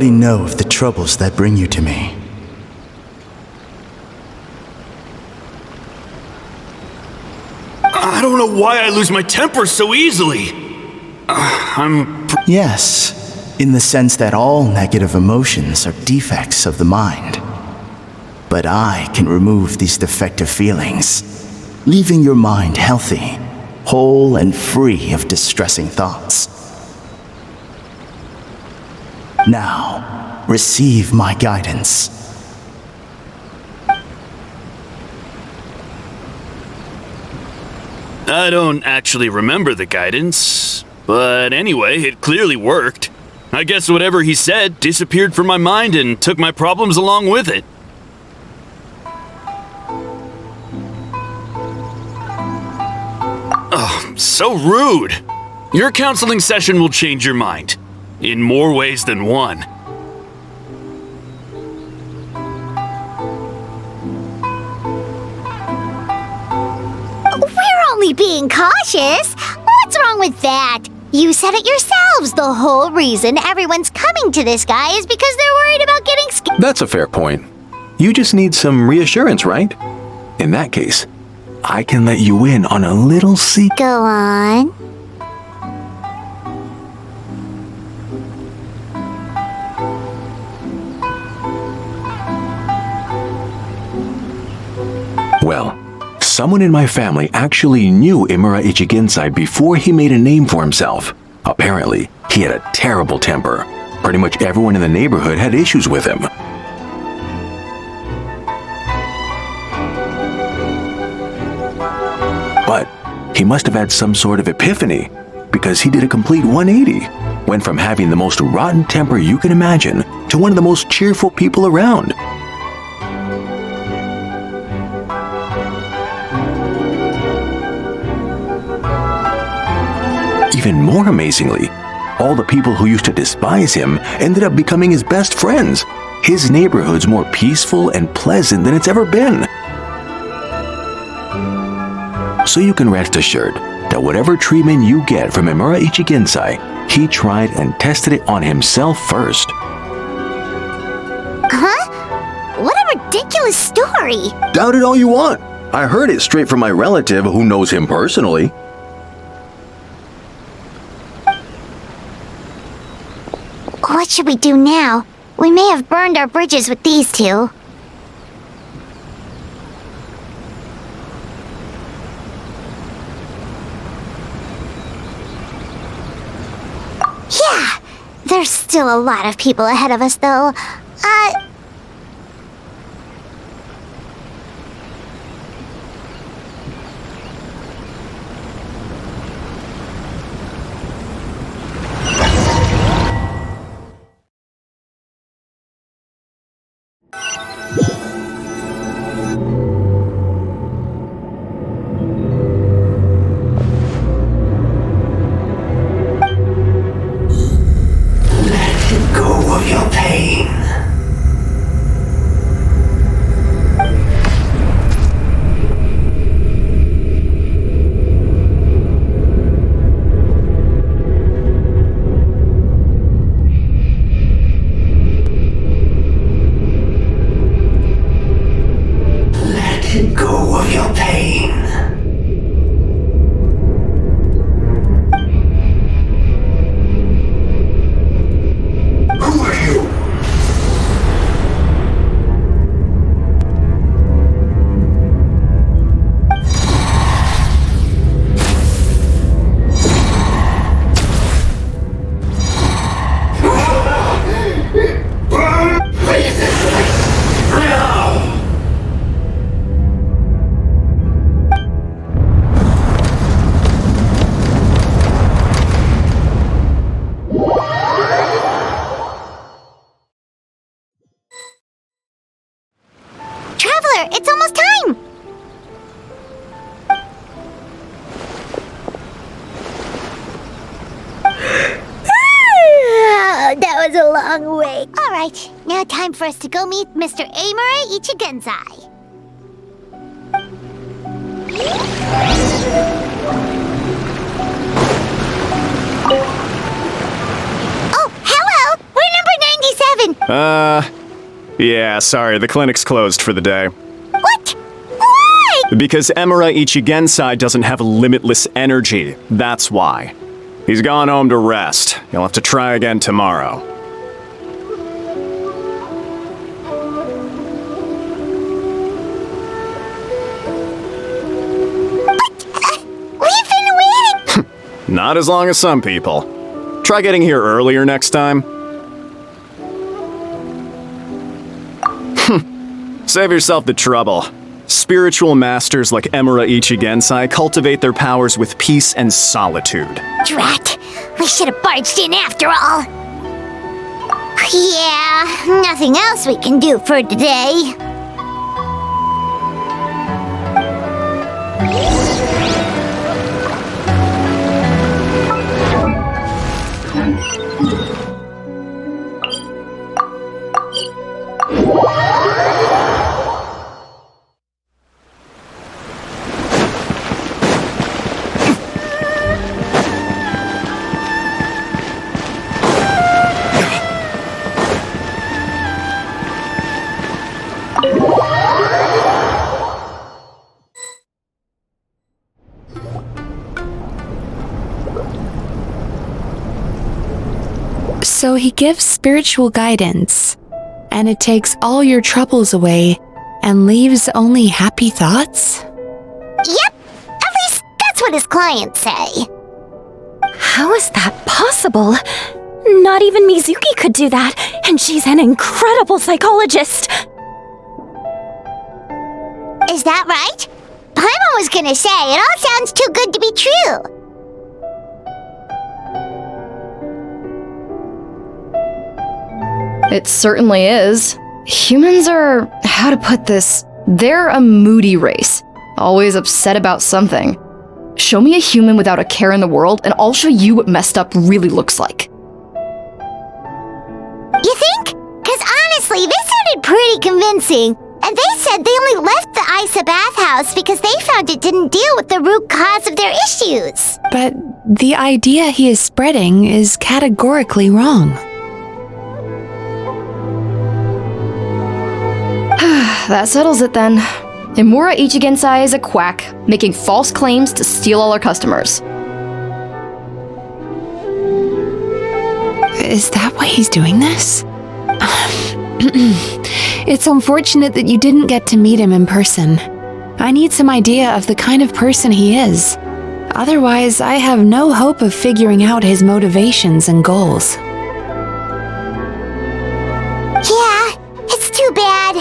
already know of the troubles that bring you to me. I don't know why I lose my temper so easily. Yes, in the sense that all negative emotions are defects of the mind. But I can remove these defective feelings, leaving your mind healthy, whole and free of distressing thoughts. Now, receive my guidance. I don't actually remember the guidance, but anyway, it clearly worked. I guess whatever he said disappeared from my mind and took my problems along with it. Oh, so rude. Your counseling session will change your mind, in more ways than one. We're only being cautious. What's wrong with that? You said it yourselves. The whole reason everyone's coming to this guy is because they're worried about getting scared. That's a fair point. You just need some reassurance, right? In that case, I can let you in on a little secret. Go on. Well, someone in my family actually knew Imura Ichigensai before he made a name for himself. Apparently, he had a terrible temper. Pretty much everyone in the neighborhood had issues with him. But he must have had some sort of epiphany, because he did a complete 180. Went from having the most rotten temper you can imagine to one of the most cheerful people around. Even more amazingly, all the people who used to despise him ended up becoming his best friends. His neighborhood's more peaceful and pleasant than it's ever been. So you can rest assured that whatever treatment you get from Imura Ichigensai, he tried and tested it on himself first. Huh? What a ridiculous story. Doubt it all you want. I heard it straight from my relative who knows him personally. What should we do now? We may have burned our bridges with these two. Yeah, there's still a lot of people ahead of us, though. It's almost time! That was a long wait. Alright, now time for us to go meet Mr. Imura Ichigensai. Oh, hello! We're number 97! Yeah, sorry, the clinic's closed for the day. What? Why? Because Emura Ichigensai doesn't have limitless energy, that's why. He's gone home to rest. You'll have to try again tomorrow. We've been waiting. Not as long as some people. Try getting here earlier next time. Save yourself the trouble. Spiritual masters like Emura Ichigensai cultivate their powers with peace and solitude. Drat. We should have barged in after all. Yeah, nothing else we can do for today. So he gives spiritual guidance, and it takes all your troubles away and leaves only happy thoughts? Yep, at least that's what his clients say. How is that possible? Not even Mizuki could do that, and she's an incredible psychologist. Is that right? Paimon was gonna say, it all sounds too good to be true. It certainly is. Humans are, how to put this, they're a moody race, always upset about something. Show me a human without a care in the world, and I'll show you what messed up really looks like. You think? Because honestly, they sounded pretty convincing. And they said they only left the Isa bathhouse because they found it didn't deal with the root cause of their issues. But the idea he is spreading is categorically wrong. That settles it then. Emura Ichigensai is a quack, making false claims to steal all our customers. Is that why he's doing this? It's unfortunate that you didn't get to meet him in person. I need some idea of the kind of person he is. Otherwise, I have no hope of figuring out his motivations and goals. Yeah, it's too bad.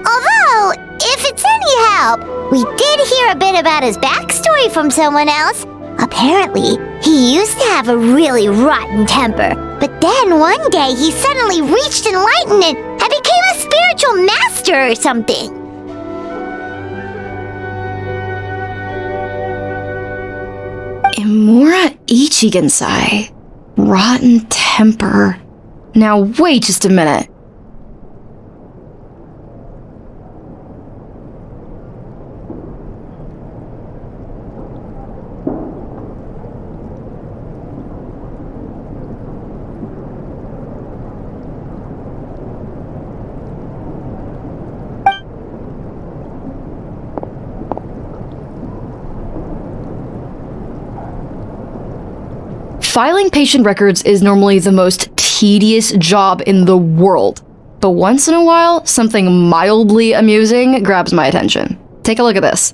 Although, if it's any help, we did hear a bit about his backstory from someone else. Apparently, he used to have a really rotten temper, but then one day he suddenly reached enlightenment and became a spiritual master or something. Emura Ichigensai. Rotten temper. Now wait just a minute. Filing patient records is normally the most tedious job in the world, but once in a while, something mildly amusing grabs my attention. Take a look at this.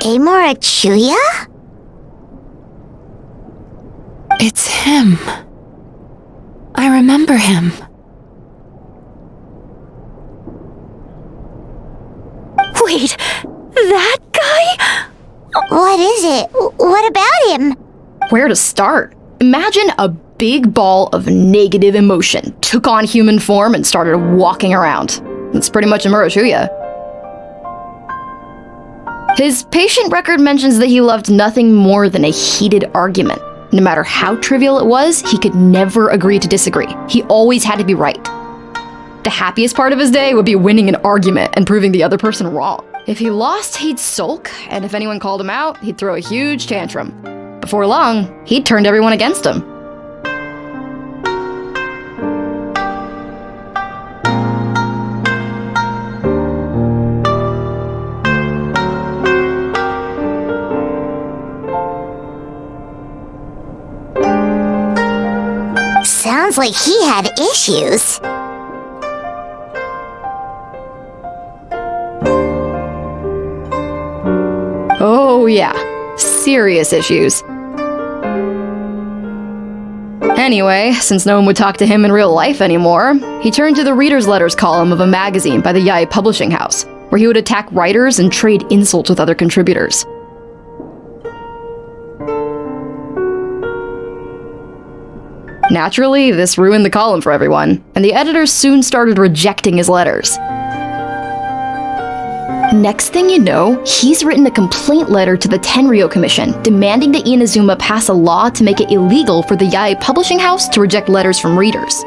Emura Chuya? It's him. I remember him. Wait, that guy? What is it? What about him? Where to start? Imagine a big ball of negative emotion took on human form and started walking around. That's pretty much Emura Chuya. His patient record mentions that he loved nothing more than a heated argument. No matter how trivial it was, he could never agree to disagree. He always had to be right. The happiest part of his day would be winning an argument and proving the other person wrong. If he lost, he'd sulk, and if anyone called him out, he'd throw a huge tantrum. Before long, he'd turned everyone against him. like he had issues. Oh yeah, serious issues. Anyway, since no one would talk to him in real life anymore, he turned to the reader's letters column of a magazine by the Yai Publishing House, where he would attack writers and trade insults with other contributors. Naturally, this ruined the column for everyone, and the editors soon started rejecting his letters. Next thing you know, he's written a complaint letter to the Tenryo Commission, demanding that Inazuma pass a law to make it illegal for the Yai Publishing House to reject letters from readers.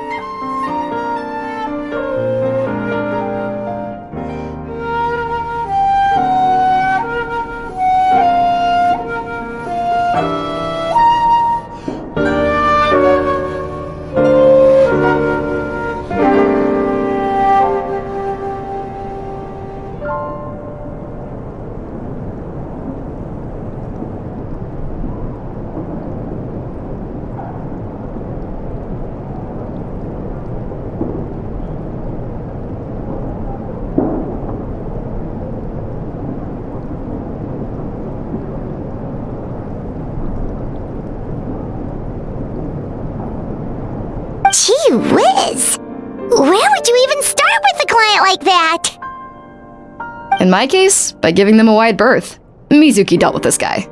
Gee whiz! Where would you even start with a client like that? In my case, by giving them a wide berth. Mizuki dealt with this guy.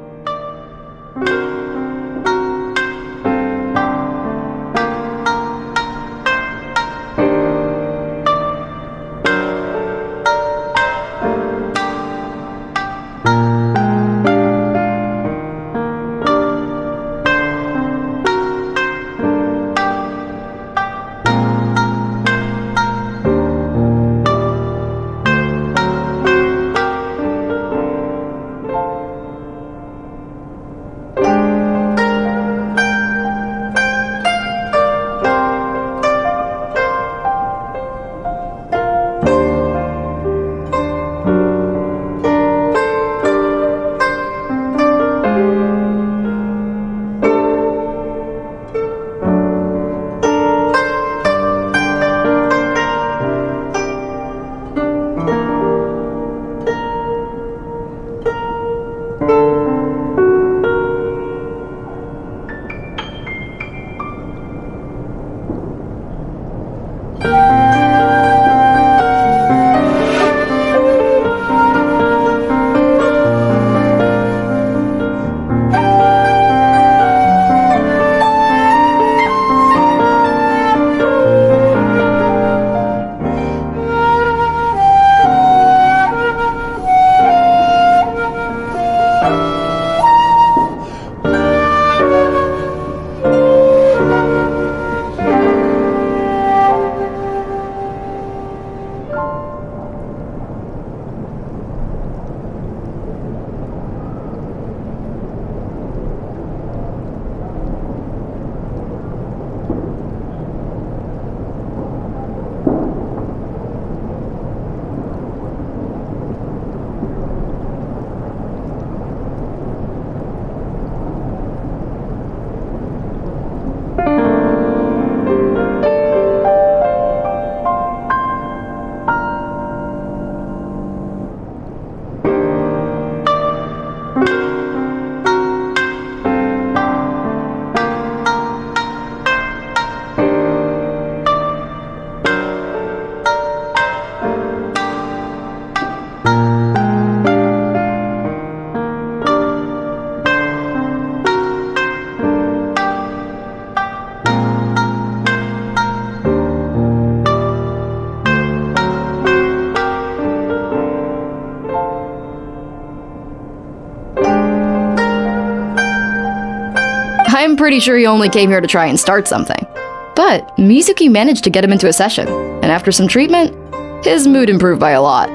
I'm pretty sure he only came here to try and start something. But Mizuki managed to get him into a session, and after some treatment, his mood improved by a lot.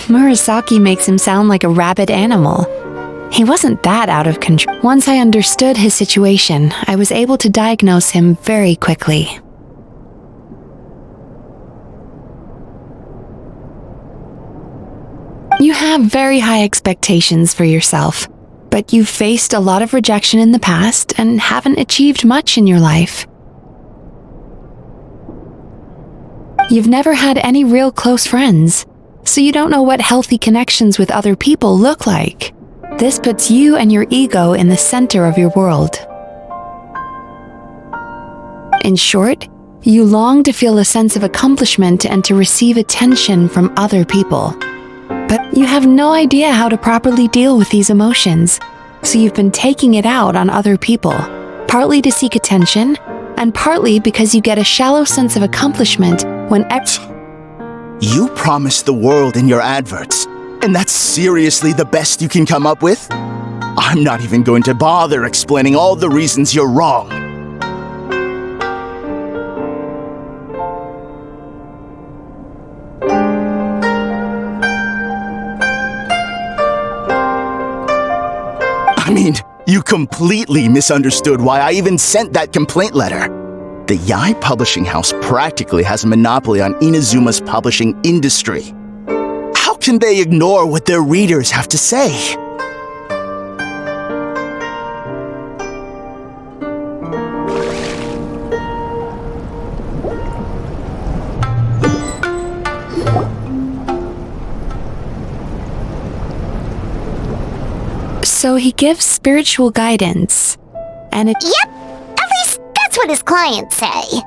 Murasaki makes him sound like a rabid animal. He wasn't that out of control. Once I understood his situation, I was able to diagnose him very quickly. You have very high expectations for yourself, but you've faced a lot of rejection in the past and haven't achieved much in your life. You've never had any real close friends, so you don't know what healthy connections with other people look like. This puts you and your ego in the center of your world. In short, you long to feel a sense of accomplishment and to receive attention from other people. But you have no idea how to properly deal with these emotions, so you've been taking it out on other people, partly to seek attention, and partly because you get a shallow sense of accomplishment when You promised the world in your adverts, and that's seriously the best you can come up with? I'm not even going to bother explaining all the reasons you're wrong. I mean, you completely misunderstood why I even sent that complaint letter. The Yai publishing house practically has a monopoly on Inazuma's publishing industry. How can they ignore what their readers have to say? So he gives spiritual guidance, and it— Yep, at least that's what his clients say.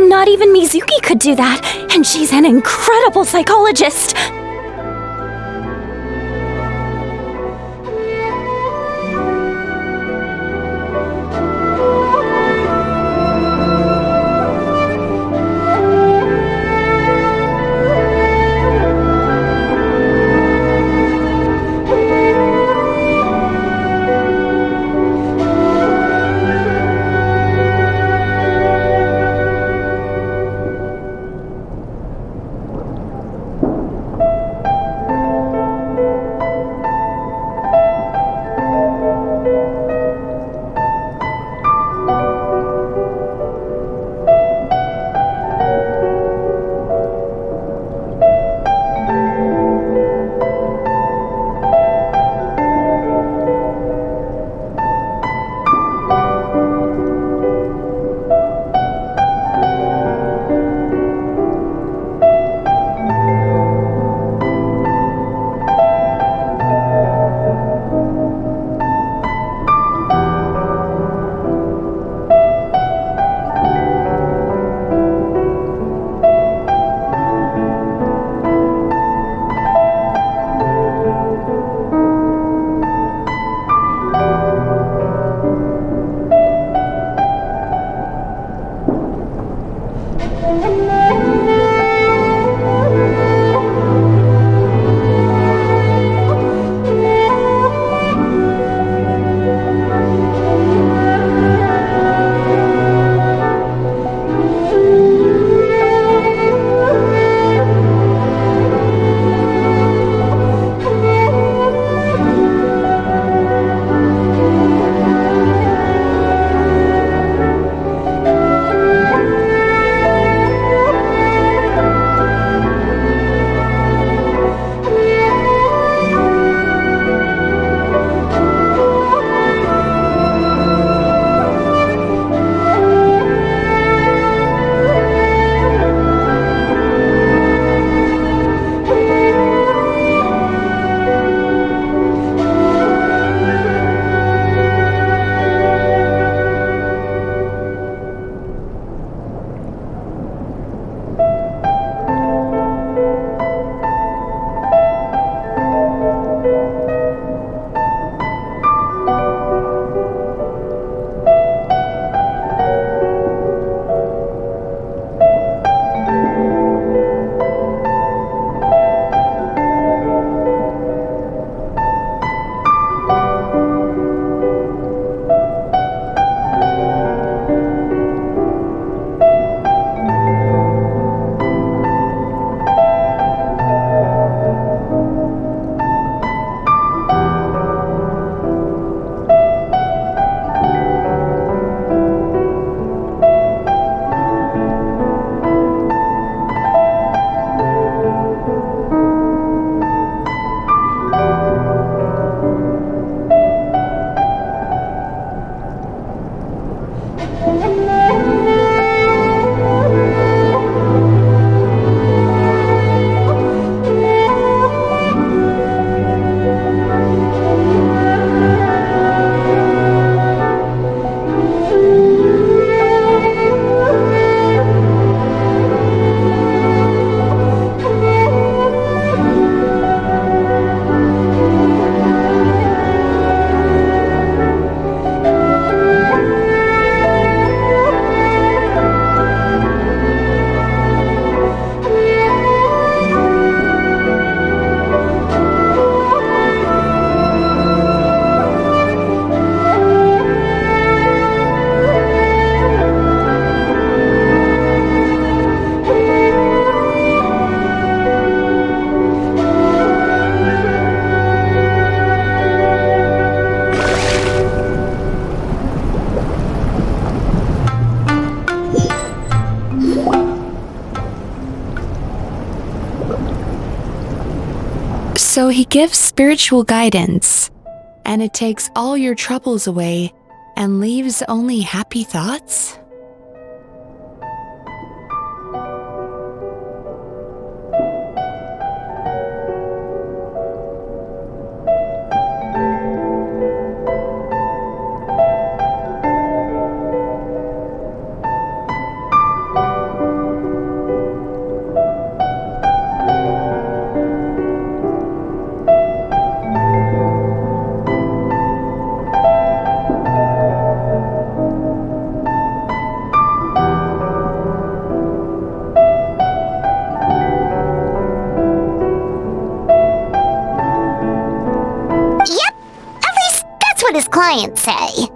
Not even Mizuki could do that, and she's an incredible psychologist. gives spiritual guidance, and it takes all your troubles away and leaves only happy thoughts? His clients say.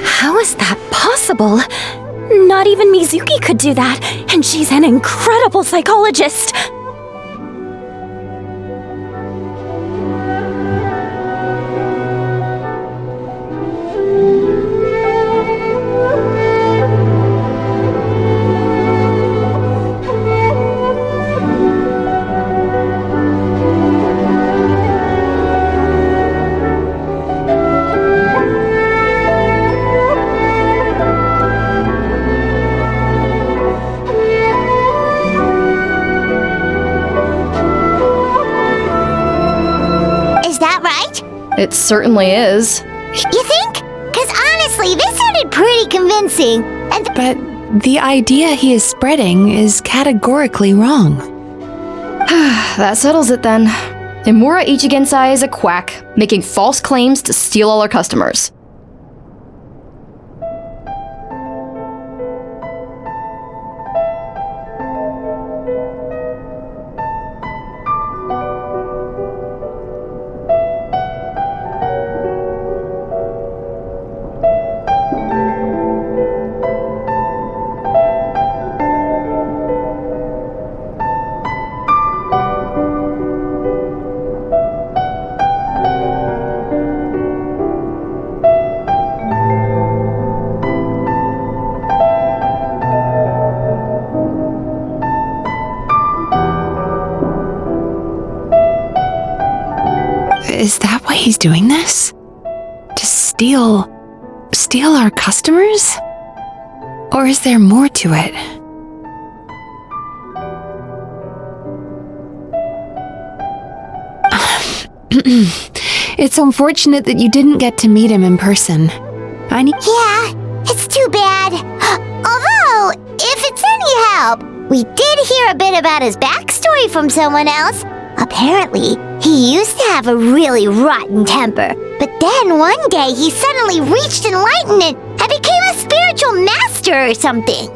How is that possible? Not even Mizuki could do that, and she's an incredible psychologist. It certainly is. You think? Because honestly, this sounded pretty convincing. But the idea he is spreading is categorically wrong. That settles it then. Imura Ichigensai is a quack, making false claims to steal all our customers. Is that why he's doing this? To steal our customers? Or is there more to it? It's unfortunate that you didn't get to meet him in person. Yeah, it's too bad. Although, if it's any help, we did hear a bit about his backstory from someone else. Apparently, he used to have a really rotten temper, but then one day he suddenly reached enlightenment and became a spiritual master or something.